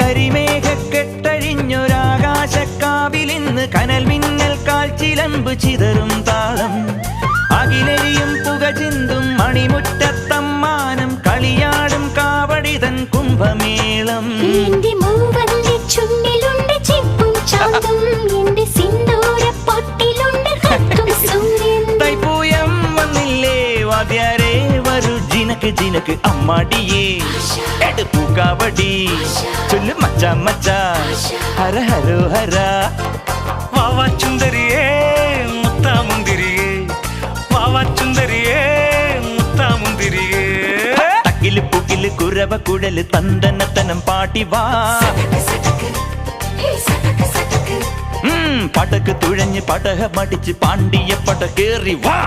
കരിമേഘക്കെട്ടഴിഞ്ഞൊരാകാശക്കാവിലിന്ന് കനൽ മിന്നൽ കാൽച്ചിലമ്പ് ചിതറും താളം അകിലരിയും പുക ചിന്തും മണിമുറ്റത്തമ്മാനം കളിയാടും കാവടിതൻ കുംഭമേളം തൈപ്പൂയം വന്നില്ലേ വാദ്യാരേ വരൂ ജിനക്ക് ജിനക്ക് അമ്മാടിയേ പൂക്കാവടി ചൊല്ലു മച്ച മച്ച ഹര ഹരോ ഹര വാവാ ചുന്ദരിയേ മുത്താമുന്തിരിയേ വാവാ ചുന്ദരിയേ മുത്താമുന്തിരിയേ തക്കില് പുകില് കുരവ കുഴല് തന്തനത്തനം പാട്ടി വാ പടക്ക് തുഴഞ്ഞ് പടക മടിച്ച് പാണ്ടിയ പട കേറി വാ